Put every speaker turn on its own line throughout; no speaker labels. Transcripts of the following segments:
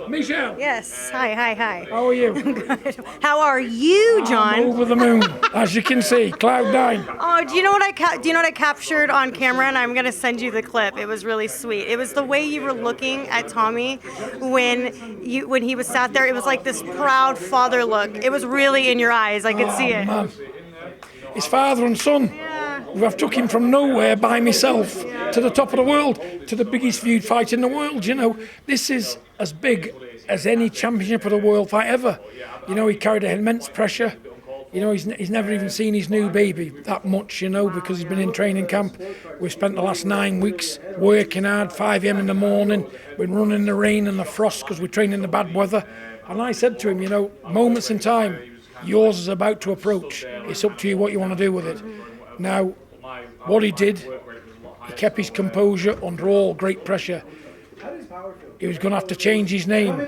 Michelle.
Yes. Hi.
How are you?
Good. How are you, John?
I'm over the moon, as you can see, cloud nine.
Oh, do you know what I captured on camera? And I'm gonna send you the clip. It was really sweet. It was the way you were looking at Tommy when he was sat there. It was like this proud father look. It was really in your eyes. I could see it.
Man. His father and son.
Yeah.
I've took him from nowhere by myself to the top of the world, to the biggest feud fight in the world. You know, this is as big as any championship of the world fight ever. You know, he carried immense pressure. You know, he's never even seen his new baby that much, you know, because he's been in training camp. We've spent the last 9 weeks working hard, 5 a.m. in the morning. Been running in the rain and the frost because we train in the bad weather. And I said to him, you know, moments in time, yours is about to approach. It's up to you what you want to do with it. Now, what he did, he kept his composure under all great pressure. He was going to have to change his name.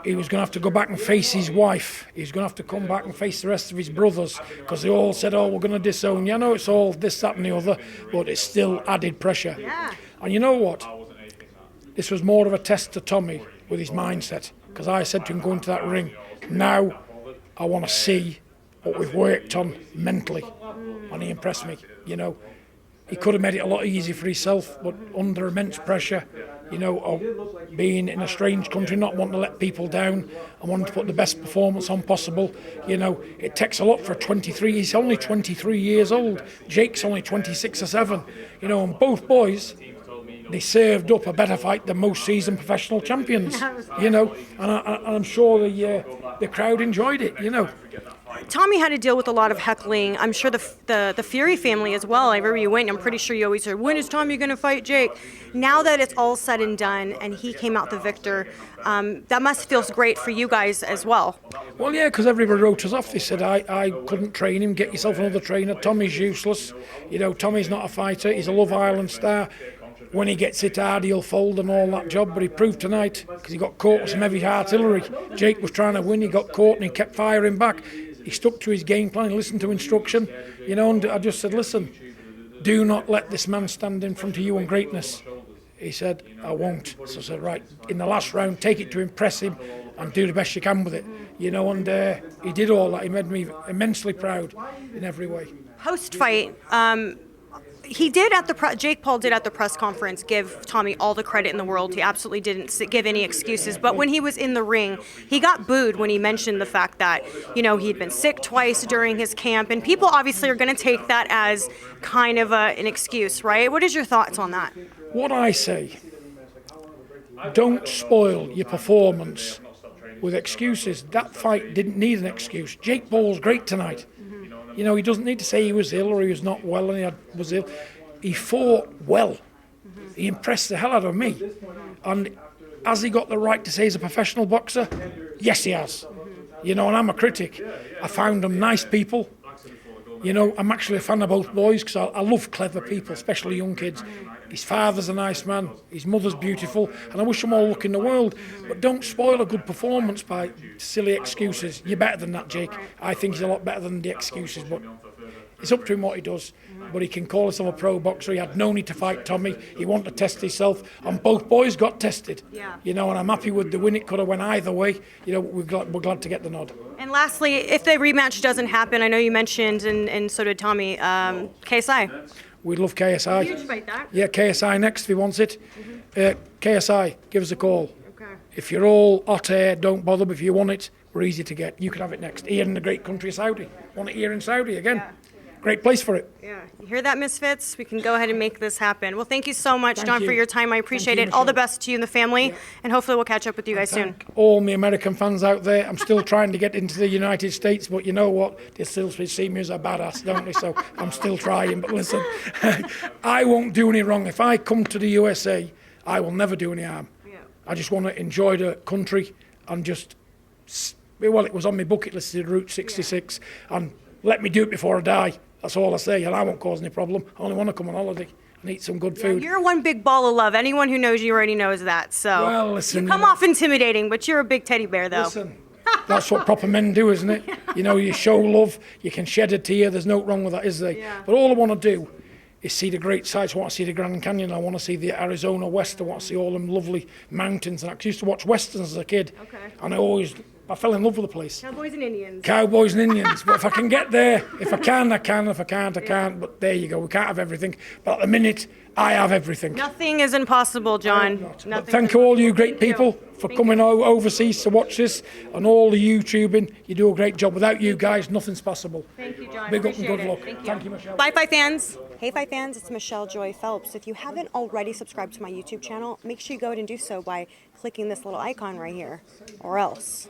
He was going to have to go back and face his wife. He was going to have to come back and face the rest of his brothers because they all said, oh, we're going to disown you. I know it's all this, that and the other, but it's still added pressure.
Yeah.
And you know what? This was more of a test to Tommy with his mindset because I said to him going to that ring, now I want to see what we've worked on mentally. And he impressed me, you know. He could have made it a lot easier for himself, but under immense pressure, you know, of being in a strange country, not wanting to let people down and wanting to put the best performance on possible. You know, it takes a lot for 23. He's only 23 years old. Jake's only 26 or 7. You know, and both boys, they served up a better fight than most seasoned professional champions. You know, and I'm sure the crowd enjoyed it, you know.
Tommy had to deal with a lot of heckling. I'm sure the Fury family as well. Everywhere you went, I'm pretty sure you always heard, when is Tommy going to fight Jake? Now that it's all said and done and he came out the victor, that must feel great for you guys as well.
Well, yeah, because everybody wrote us off. They said, I couldn't train him. Get yourself another trainer. Tommy's useless. You know, Tommy's not a fighter. He's a Love Island star. When he gets hit hard, he'll fold and all that job. But he proved tonight because he got caught with some heavy artillery. Jake was trying to win. He got caught and he kept firing back. He stuck to his game plan, he listened to instruction, you know, and I just said, listen, do not let this man stand in front of you on greatness. He said, I won't. So I said, right, in the last round, take it to impress him and do the best you can with it, you know, and he did all that. He made me immensely proud in every way.
Post-fight, he did Jake Paul did at the press conference give Tommy all the credit in the world. He absolutely didn't give any excuses. But when he was in the ring, he got booed when he mentioned the fact that, you know, he'd been sick twice during his camp. And people obviously are going to take that as kind of an excuse, right? What is your thoughts on that?
What I say, don't spoil your performance with excuses. That fight didn't need an excuse. Jake Paul's great tonight. You know, he doesn't need to say he was ill or he was not well and he was ill. He fought well. He impressed the hell out of me. And has he got the right to say he's a professional boxer? Yes, he has. You know, and I'm a critic. I found them nice people. You know, I'm actually a fan of both boys because I love clever people, especially young kids. His father's a nice man, his mother's beautiful, and I wish them all luck in the world. But don't spoil a good performance by silly excuses. You're better than that, Jake. I think he's a lot better than the excuses, but it's up to him what he does. But he can call himself a pro boxer. He had no need to fight Tommy. He wanted to test himself, and both boys got tested.
Yeah.
You know, and I'm happy with the win. It could have went either way. You know, we're glad to get the nod.
And lastly, if the rematch doesn't happen, I know you mentioned, and so did Tommy, KSI.
We'd love KSI.
Huge fight, that.
Yeah, KSI next if he wants it. KSI, give us a call.
Okay.
If you're all hot air, don't bother. But if you want it, we're easy to get. You can have it next. Here in the great country of Saudi. Want it here in Saudi again.
Yeah.
Great place for it.
Yeah, you hear that, Misfits? We can go ahead and make this happen. Well, thank you so much,
Thank
John,
you.
for your time. I appreciate
Thank
it.
you,
All the
Michelle.
best to you and the family, and hopefully we'll catch up with you guys soon.
Thank all my American fans out there. I'm still trying to get into the United States, but you know what? They still see me as a badass, don't they? So I'm still trying. But listen, I won't do any wrong. If I come to the USA, I will never do any harm.
Yeah.
I just want to enjoy the country and just, well, it was on my bucket list, Route 66, and let me do it before I die. That's all I say, and I won't cause any problem. I only want to come on holiday and eat some good food.
You're one big ball of love. Anyone who knows you already knows that. So
Well, listen,
you come off intimidating, but you're a big teddy bear, though.
Listen, that's what proper men do, isn't it? You know, you show love, you can shed a tear, there's no wrong with that, is there?
Yeah.
But all I want to do is see the great sights. I want to see the Grand Canyon. I want to see the Arizona West. I want to see all them lovely mountains. And I used to watch westerns as a kid, and I fell in love with the place.
Cowboys and Indians.
Cowboys and Indians. But if I can get there, if I can, I can. If I can't, I can't. But there you go. We can't have everything. But at the minute, I have everything.
Nothing is impossible, John.
But thank you all you great people for coming overseas to watch this, and all the YouTubing. You do a great job. Without you guys, nothing's possible.
Thank you, John.
Big up and good luck.
Thank
you, Michelle.
Bye, Fight fans. Hey, Fight fans, it's Michelle Joy Phelps. If you haven't already subscribed to my YouTube channel, make sure you go ahead and do so by clicking this little icon right here, or else.